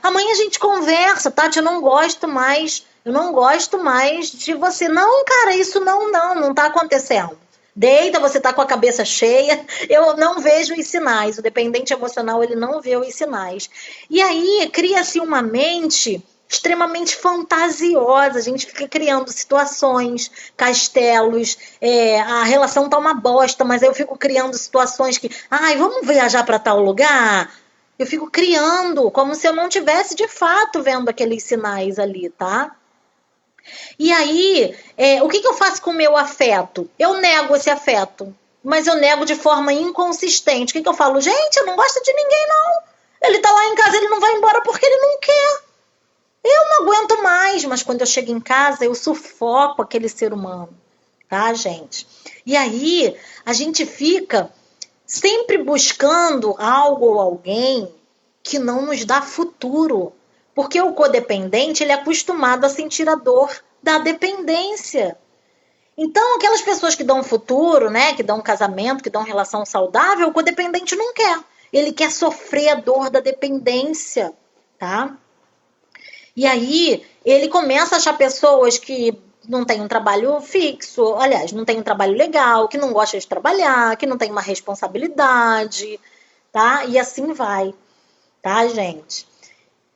Amanhã a gente conversa, Tati, eu não gosto mais de você. Não, cara, isso não tá acontecendo. Deita, você tá com a cabeça cheia, eu não vejo os sinais, o dependente emocional ele não vê os sinais. E aí cria-se uma mente extremamente fantasiosa, a gente fica criando situações, castelos, a relação tá uma bosta, mas aí eu fico criando situações que, vamos viajar para tal lugar? Eu fico criando, como se eu não tivesse de fato vendo aqueles sinais ali, tá? E aí, o que eu faço com o meu afeto? Eu nego esse afeto, mas eu nego de forma inconsistente. O que eu falo? Gente, eu não gosto de ninguém, não. Ele tá lá em casa, ele não vai embora porque ele não quer. Eu não aguento mais, mas quando eu chego em casa, eu sufoco aquele ser humano, tá, gente? E aí, a gente fica sempre buscando algo ou alguém que não nos dá futuro. Porque o codependente, ele é acostumado a sentir a dor da dependência. Então, aquelas pessoas que dão futuro, né, que dão casamento, que dão relação saudável, o codependente não quer. Ele quer sofrer a dor da dependência, tá? E aí, ele começa a achar pessoas que não têm um trabalho fixo, aliás, não tem um trabalho legal, que não gosta de trabalhar, que não tem uma responsabilidade, tá? E assim vai, tá, gente?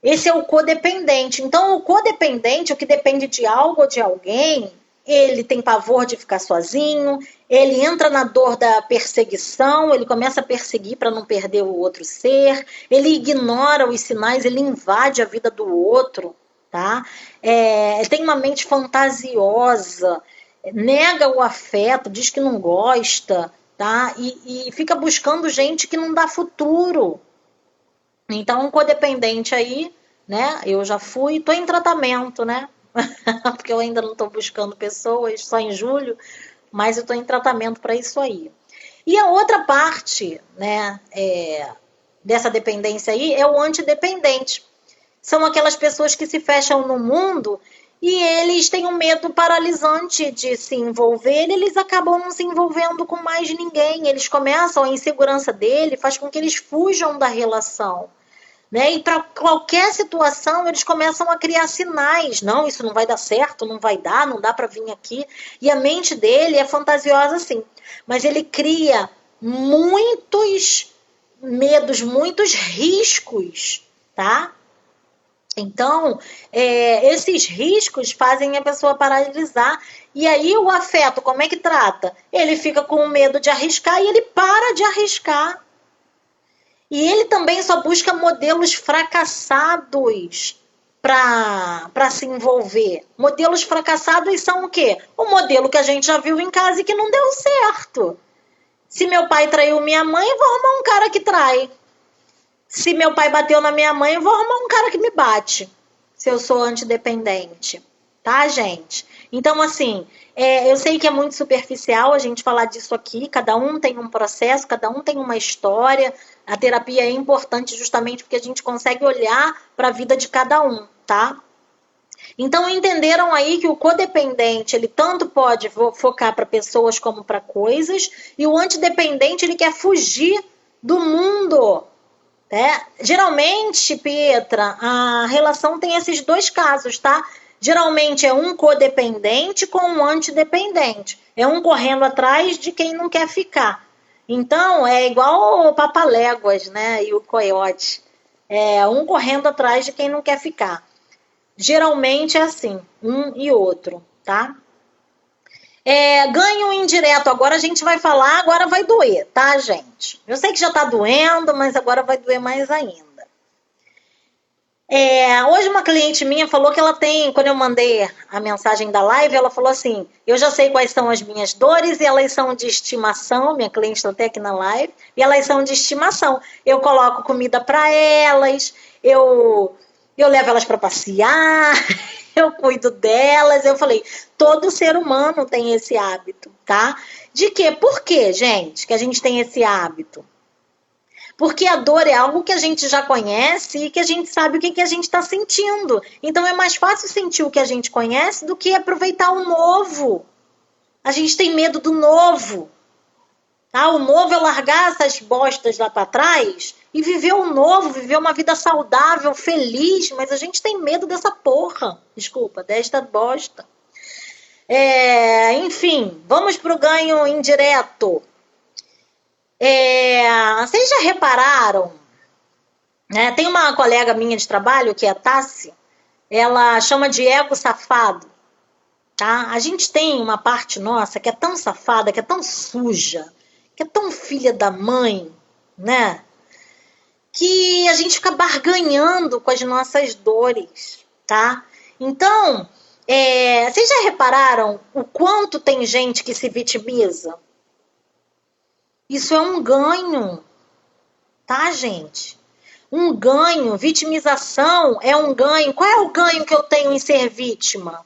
Esse é o codependente. Então, o codependente, o que depende de algo ou de alguém, ele tem pavor de ficar sozinho, ele entra na dor da perseguição, ele começa a perseguir para não perder o outro ser, ele ignora os sinais, ele invade a vida do outro, tá? Tem uma mente fantasiosa, nega o afeto, diz que não gosta, tá? E fica buscando gente que não dá futuro. Então, um codependente aí, né? Eu já fui, tô em tratamento, né? Porque eu ainda não estou buscando pessoas, só em julho, mas eu estou em tratamento para isso aí. E a outra parte, né, dessa dependência aí é o antidependente. São aquelas pessoas que se fecham no mundo e eles têm um medo paralisante de se envolver, eles acabam não se envolvendo com mais ninguém. Eles começam, a insegurança dele faz com que eles fujam da relação. Né? E para qualquer situação eles começam a criar sinais. Não, isso não vai dar certo, não vai dar, não dá para vir aqui. E a mente dele é fantasiosa sim. Mas ele cria muitos medos, muitos riscos, tá? Então, esses riscos fazem a pessoa paralisar. E aí o afeto, como é que trata? Ele fica com medo de arriscar e ele para de arriscar. E ele também só busca modelos fracassados para se envolver. Modelos fracassados são o quê? O modelo que a gente já viu em casa e que não deu certo. Se meu pai traiu minha mãe, eu vou arrumar um cara que trai. Se meu pai bateu na minha mãe, eu vou arrumar um cara que me bate. Se eu sou antidependente. Tá, gente? Então, assim, eu sei que é muito superficial a gente falar disso aqui. Cada um tem um processo, cada um tem uma história. A terapia é importante justamente porque a gente consegue olhar para a vida de cada um, tá? Então, entenderam aí que o codependente, ele tanto pode focar para pessoas como para coisas, e o antidependente, ele quer fugir do mundo. Geralmente, Pietra, a relação tem esses dois casos, tá? Geralmente é um codependente com um antidependente. É um correndo atrás de quem não quer ficar. Então, é igual o Papaléguas, né? E o Coiote. É um correndo atrás de quem não quer ficar. Geralmente é assim, um e outro, tá? Ganho indireto, agora a gente vai falar, agora vai doer, tá, gente? Eu sei que já tá doendo, mas agora vai doer mais ainda. Hoje uma cliente minha falou que ela tem, quando eu mandei a mensagem da live, ela falou assim, eu já sei quais são as minhas dores e elas são de estimação, minha cliente está até aqui na live, e elas são de estimação. Eu coloco comida para elas, eu levo elas para passear, eu cuido delas. Eu falei, todo ser humano tem esse hábito, tá? De quê? Por quê, gente, que a gente tem esse hábito? Porque a dor é algo que a gente já conhece e que a gente sabe o que a gente está sentindo. Então é mais fácil sentir o que a gente conhece do que aproveitar o novo. A gente tem medo do novo. Tá? O novo é largar essas bostas lá para trás e viver o novo, viver uma vida saudável, feliz. Mas a gente tem medo dessa porra. Desculpa, desta bosta. Enfim, vamos para o ganho indireto. Vocês já repararam, né? Tem uma colega minha de trabalho, que é a Tassi, ela chama de ego safado, tá? A gente tem uma parte nossa que é tão safada, que é tão suja, que é tão filha da mãe, né? Que a gente fica barganhando com as nossas dores, tá? Então, vocês já repararam o quanto tem gente que se vitimiza? Isso é um ganho, tá, gente? Um ganho, vitimização é um ganho. Qual é o ganho que eu tenho em ser vítima?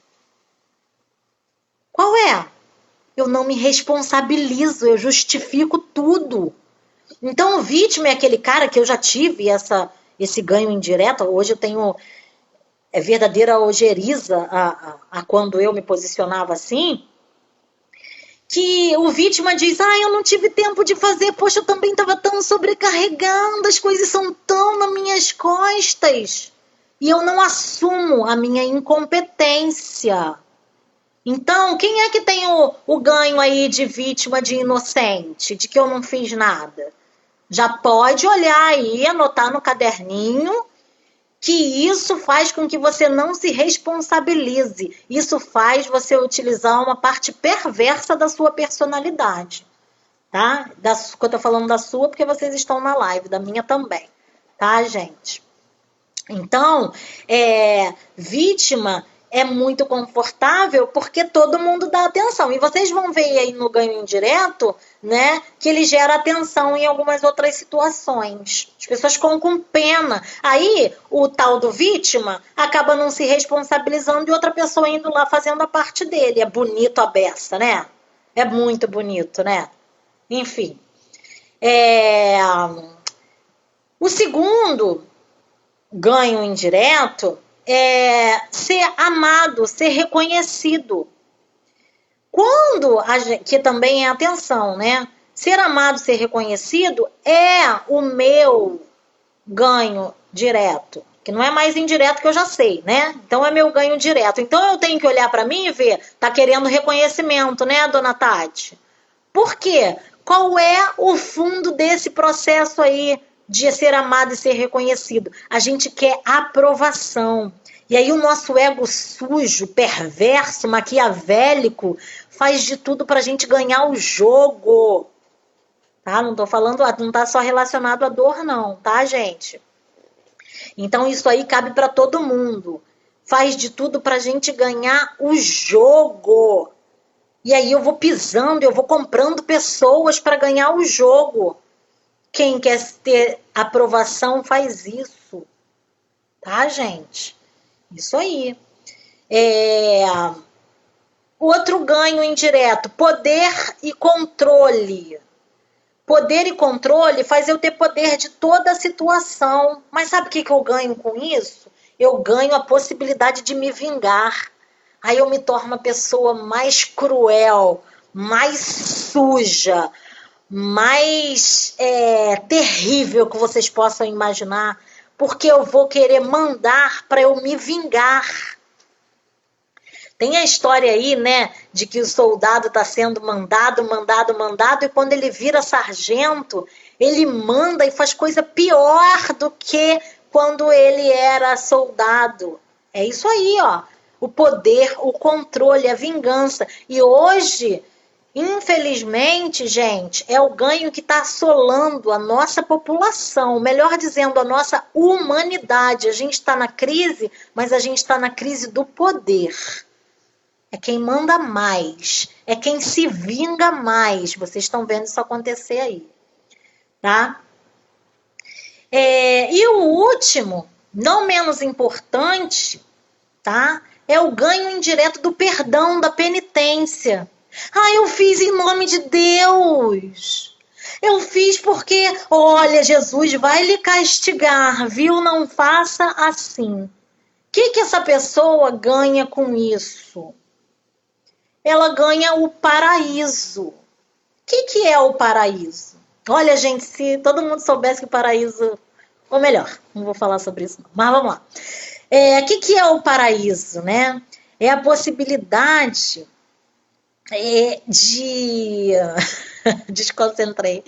Qual é? Eu não me responsabilizo, eu justifico tudo. Então, o vítima é aquele cara que eu já tive esse ganho indireto. Hoje eu tenho verdadeira ojeriza a quando eu me posicionava assim. que o vítima diz, eu não tive tempo de fazer, poxa, eu também estava tão sobrecarregada, as coisas são tão nas minhas costas. E eu não assumo a minha incompetência. Então, quem é que tem o ganho aí de vítima, de inocente, de que eu não fiz nada? Já pode olhar aí, anotar no caderninho, que isso faz com que você não se responsabilize. Isso faz você utilizar uma parte perversa da sua personalidade. Tá? Eu tô falando da sua porque vocês estão na live, da minha também. Tá, gente? Então, vítima é muito confortável porque todo mundo dá atenção. E vocês vão ver aí no ganho indireto, né, que ele gera atenção em algumas outras situações. As pessoas ficam com pena. Aí, o tal do vítima acaba não se responsabilizando e outra pessoa indo lá fazendo a parte dele. É bonito a beça, né? É muito bonito, né? Enfim. O segundo ganho indireto é ser amado, ser reconhecido. Quando que também é atenção, né? Ser amado, ser reconhecido é o meu ganho direto, que não é mais indireto que eu já sei, né? Então é meu ganho direto. Então eu tenho que olhar para mim e ver, tá querendo reconhecimento, né, dona Tati? Por quê? Qual é o fundo desse processo aí de ser amado e ser reconhecido? A gente quer aprovação. E aí o nosso ego sujo, perverso, maquiavélico, faz de tudo para a gente ganhar o jogo. Tá? Não tô falando, não tá só relacionado à dor, não, tá, gente? Então isso aí cabe para todo mundo. Faz de tudo para a gente ganhar o jogo. E aí eu vou pisando, eu vou comprando pessoas para ganhar o jogo. Quem quer ter aprovação faz isso. Tá, gente? Isso aí. Outro ganho indireto, poder e controle. Poder e controle faz eu ter poder de toda a situação. Mas sabe o que eu ganho com isso? Eu ganho a possibilidade de me vingar. Aí eu me torno uma pessoa mais cruel, mais suja, mais terrível que vocês possam imaginar, porque eu vou querer mandar para eu me vingar. Tem a história aí, né, de que o soldado está sendo mandado, e quando ele vira sargento, ele manda e faz coisa pior do que quando ele era soldado. É isso aí, ó. O poder, o controle, a vingança. E hoje, infelizmente, gente, é o ganho que está assolando a nossa população, melhor dizendo, a nossa humanidade. A gente está na crise, mas a gente está na crise do poder. É quem manda mais, é quem se vinga mais. Vocês estão vendo isso acontecer aí, tá? E o último, não menos importante, tá? É o ganho indireto do perdão, da penitência. Eu fiz em nome de Deus. Eu fiz porque, olha, Jesus vai lhe castigar, viu? Não faça assim. O que essa pessoa ganha com isso? Ela ganha o paraíso. O que é o paraíso? Olha, gente, se todo mundo soubesse que o paraíso... Ou melhor, não vou falar sobre isso não, mas vamos lá. O que é o paraíso, né? É a possibilidade de... Desconcentrei.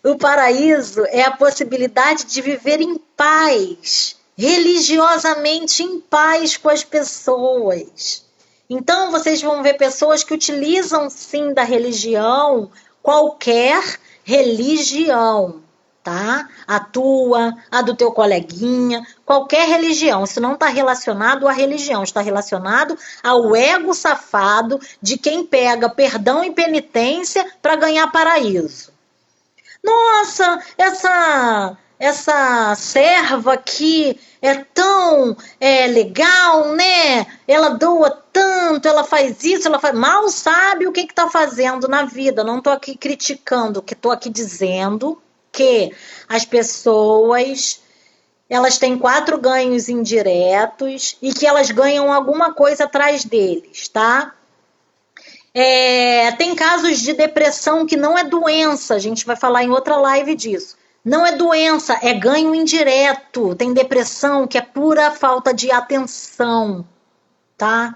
O paraíso é a possibilidade de viver em paz, religiosamente em paz com as pessoas. Então, vocês vão ver pessoas que utilizam, sim, da religião, qualquer religião, tá? A tua, a do teu coleguinha, qualquer religião. Isso não está relacionado à religião, está relacionado ao ego safado de quem pega perdão e penitência para ganhar paraíso. Nossa, essa serva aqui é tão legal, né? Ela doa tanto, ela faz isso, ela faz... Mal sabe o que está fazendo na vida. Não estou aqui criticando, que estou aqui dizendo que as pessoas, elas têm 4 ganhos indiretos e que elas ganham alguma coisa atrás deles, tá? Tem casos de depressão que não é doença, a gente vai falar em outra live disso. Não é doença, é ganho indireto. Tem depressão que é pura falta de atenção, tá?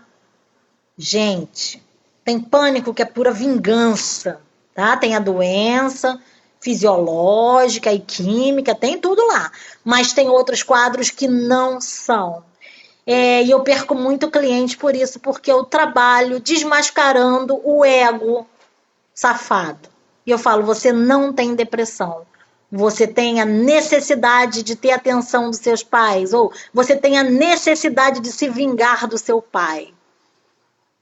Gente, tem pânico que é pura vingança, tá? Tem a doença fisiológica e química, tem tudo lá. Mas tem outros quadros que não são. E eu perco muito cliente por isso, porque eu trabalho desmascarando o ego safado. E eu falo, você não tem depressão. Você tem a necessidade de ter atenção dos seus pais, ou você tem a necessidade de se vingar do seu pai.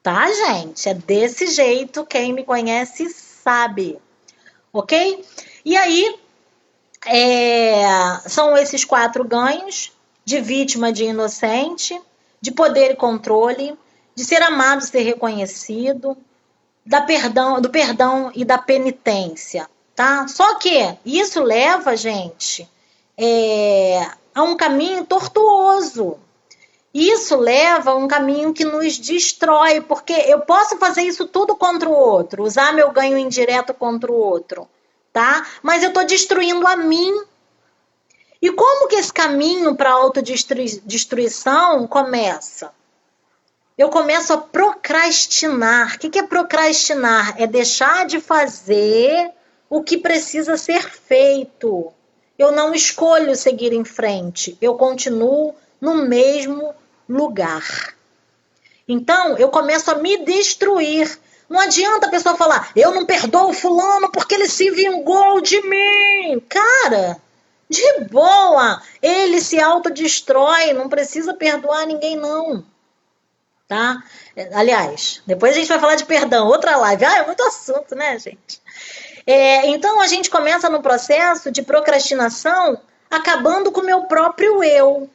Tá, gente? É desse jeito, quem me conhece sabe. Ok? E aí, são esses 4 ganhos: de vítima, de inocente, de poder e controle, de ser amado, ser reconhecido, do perdão e da penitência, tá? Só que isso leva, gente, a um caminho tortuoso. Isso leva a um caminho que nos destrói, porque eu posso fazer isso tudo contra o outro, usar meu ganho indireto contra o outro, tá? Mas eu tô destruindo a mim. E como que esse caminho para a autodestruição começa? Eu começo a procrastinar. O que é procrastinar? É deixar de fazer o que precisa ser feito. Eu não escolho seguir em frente. Eu continuo no mesmo lugar. Então, eu começo a me destruir. Não adianta a pessoa falar, eu não perdoo o fulano porque ele se vingou de mim. Cara, de boa. Ele se autodestrói, não precisa perdoar ninguém, não. Tá? Aliás, depois a gente vai falar de perdão, outra live. É muito assunto, né, gente? Então, a gente começa no processo de procrastinação acabando com o meu próprio eu,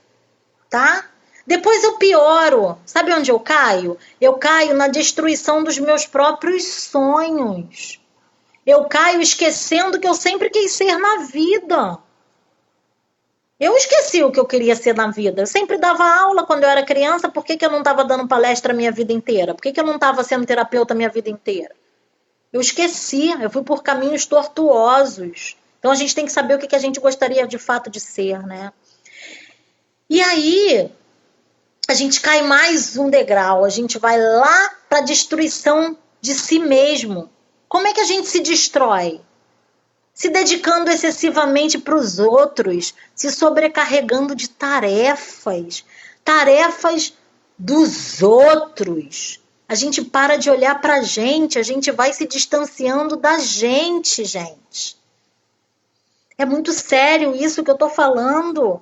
tá? Depois eu pioro. Sabe onde eu caio? Eu caio na destruição dos meus próprios sonhos. Eu caio esquecendo que eu sempre quis ser na vida. Eu esqueci o que eu queria ser na vida. Eu sempre dava aula quando eu era criança. Por que eu não estava dando palestra a minha vida inteira? Por que eu não estava sendo terapeuta a minha vida inteira? Eu esqueci. Eu fui por caminhos tortuosos. Então a gente tem que saber o que a gente gostaria de fato de ser, né? E aí a gente cai mais um degrau. A gente vai lá para a destruição de si mesmo. Como é que a gente se destrói? Se dedicando excessivamente para os outros, se sobrecarregando de tarefas dos outros. A gente para de olhar para a gente vai se distanciando da gente, gente. É muito sério isso que eu tô falando,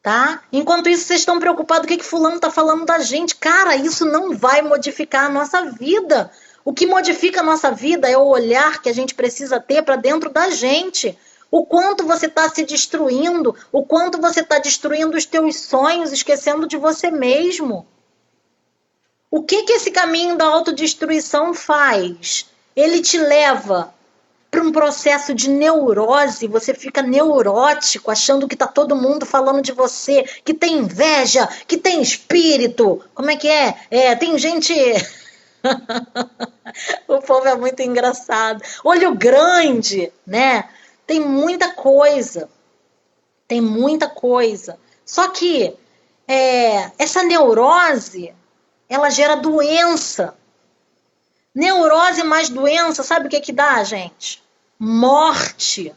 tá? Enquanto isso, vocês estão preocupados com o que fulano tá falando da gente. Cara, isso não vai modificar a nossa vida. O que modifica a nossa vida é o olhar que a gente precisa ter para dentro da gente. O quanto você está se destruindo, o quanto você está destruindo os teus sonhos, esquecendo de você mesmo. O que esse caminho da autodestruição faz? Ele te leva para um processo de neurose, você fica neurótico, achando que está todo mundo falando de você, que tem inveja, que tem espírito. Como é que é? Tem gente... O povo é muito engraçado. Olho grande, né? Tem muita coisa. Só que essa neurose, ela gera doença. Neurose mais doença, sabe o que dá, gente? Morte.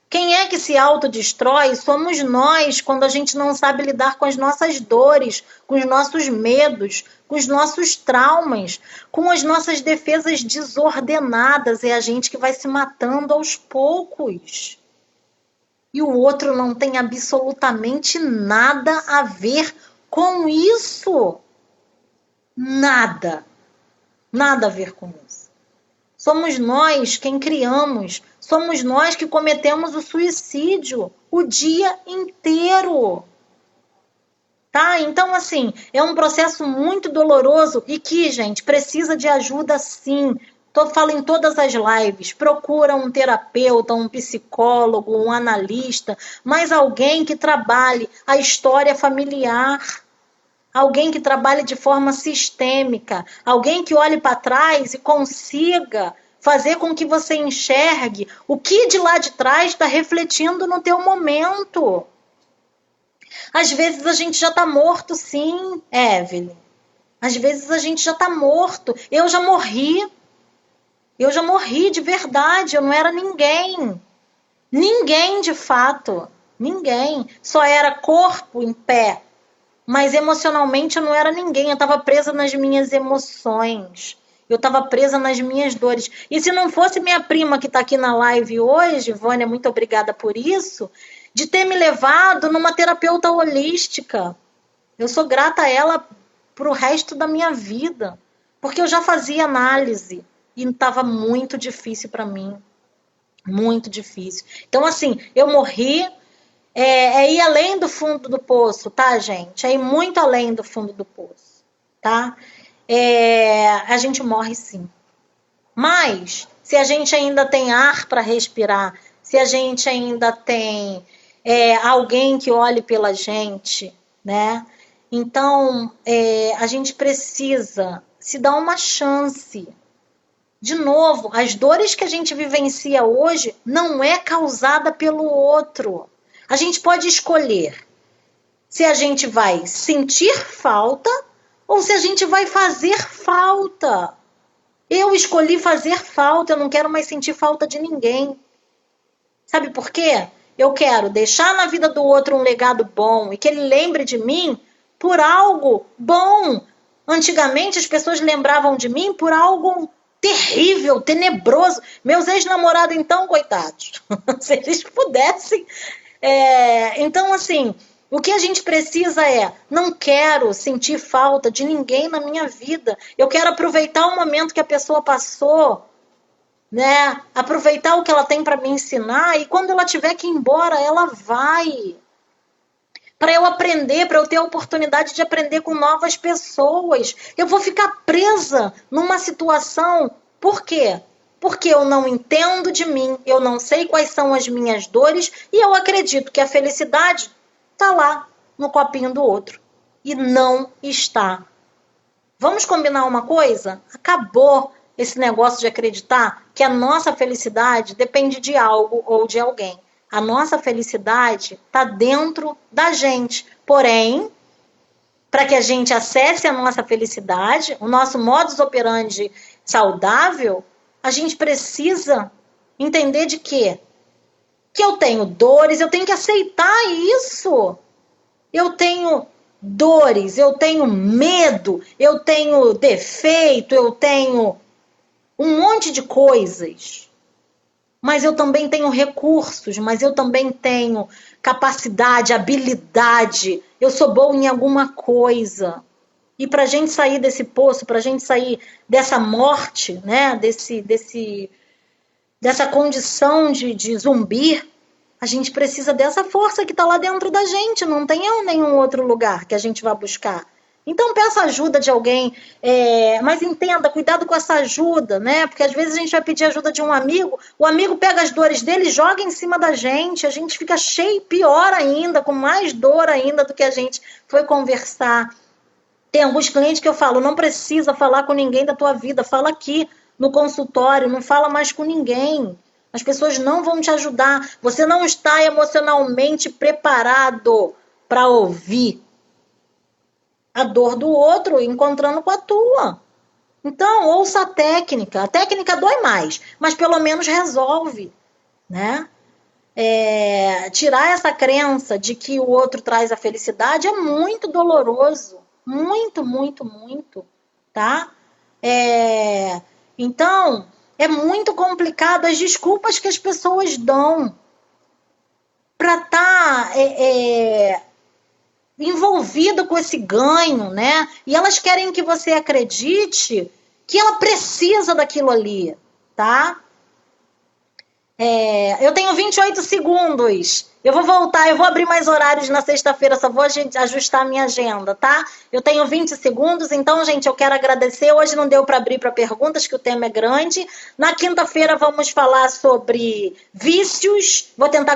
Quem é que se autodestrói? Somos nós, quando a gente não sabe lidar com as nossas dores, com os nossos medos, com os nossos traumas, com as nossas defesas desordenadas. É a gente que vai se matando aos poucos. E o outro não tem absolutamente nada a ver com isso. Nada. Nada a ver com isso. Somos nós quem criamos. Somos nós que cometemos o suicídio o dia inteiro. Tá? Então, assim, é um processo muito doloroso e que, gente, precisa de ajuda sim. Falo em todas as lives. Procura um terapeuta, um psicólogo, um analista, mas alguém que trabalhe a história familiar. alguém que trabalhe de forma sistêmica, alguém que olhe para trás e consiga fazer com que você enxergue o que de lá de trás está refletindo no teu momento. Às vezes a gente já está morto, sim, Evelyn. Às vezes a gente já está morto. Eu já morri de verdade, eu não era ninguém. Ninguém de fato, ninguém. Só era corpo em pé. Mas emocionalmente eu não era ninguém, eu estava presa nas minhas emoções. Eu estava presa nas minhas dores. E se não fosse minha prima que está aqui na live hoje, Vânia, muito obrigada por isso, de ter me levado numa terapeuta holística. Eu sou grata a ela pro resto da minha vida. Porque eu já fazia análise e estava muito difícil para mim. Muito difícil. Então, assim, eu morri. É ir além do fundo do poço, tá, gente? É ir muito além do fundo do poço, tá? A gente morre sim. Mas, se a gente ainda tem ar para respirar, se a gente ainda tem alguém que olhe pela gente, né? Então, a gente precisa se dar uma chance. De novo, as dores que a gente vivencia hoje não é causada pelo outro. A gente pode escolher se a gente vai sentir falta ou se a gente vai fazer falta. Eu escolhi fazer falta, eu não quero mais sentir falta de ninguém. Sabe por quê? Eu quero deixar na vida do outro um legado bom e que ele lembre de mim por algo bom. Antigamente as pessoas lembravam de mim por algo terrível, tenebroso. Meus ex-namorados, então, coitados, se eles pudessem. Então, assim, o que a gente precisa não quero sentir falta de ninguém na minha vida. Eu quero aproveitar o momento que a pessoa passou, né? Aproveitar o que ela tem para me ensinar e quando ela tiver que ir embora, ela vai. Para eu aprender, para eu ter a oportunidade de aprender com novas pessoas. Eu vou ficar presa numa situação. Por quê? Porque eu não entendo de mim, eu não sei quais são as minhas dores e eu acredito que a felicidade está lá no copinho do outro. E não está. Vamos combinar uma coisa? Acabou esse negócio de acreditar que a nossa felicidade depende de algo ou de alguém. A nossa felicidade está dentro da gente. Porém, para que a gente acesse a nossa felicidade, o nosso modus operandi saudável, a gente precisa entender de quê? Que eu tenho dores, eu tenho que aceitar isso. Eu tenho dores, eu tenho medo, eu tenho defeito, eu tenho um monte de coisas. Mas eu também tenho recursos, mas eu também tenho capacidade, habilidade. Eu sou boa em alguma coisa. E para a gente sair desse poço, para a gente sair dessa morte, né? Dessa condição de zumbi, a gente precisa dessa força que está lá dentro da gente. Não tem nenhum outro lugar que a gente vá buscar. Então peça ajuda de alguém, mas entenda, cuidado com essa ajuda, né? Porque às vezes a gente vai pedir ajuda de um amigo, o amigo pega as dores dele e joga em cima da gente, a gente fica cheio, pior ainda, com mais dor ainda do que a gente foi conversar. Tem alguns clientes que eu falo, não precisa falar com ninguém da tua vida, fala aqui no consultório, não fala mais com ninguém. As pessoas não vão te ajudar, você não está emocionalmente preparado para ouvir a dor do outro encontrando com a tua. Então, ouça a técnica dói mais, mas pelo menos resolve, né? Tirar essa crença de que o outro traz a felicidade é muito doloroso, muito, muito, muito, tá? Então, é muito complicado as desculpas que as pessoas dão para estar envolvida com esse ganho, né? E elas querem que você acredite que ela precisa daquilo ali, tá? Eu tenho 28 segundos. Eu vou voltar, eu vou abrir mais horários na sexta-feira, só vou ajustar a minha agenda, tá? Eu tenho 20 segundos, então, gente, eu quero agradecer. Hoje não deu para abrir para perguntas, que o tema é grande. Na quinta-feira vamos falar sobre vícios. Vou tentar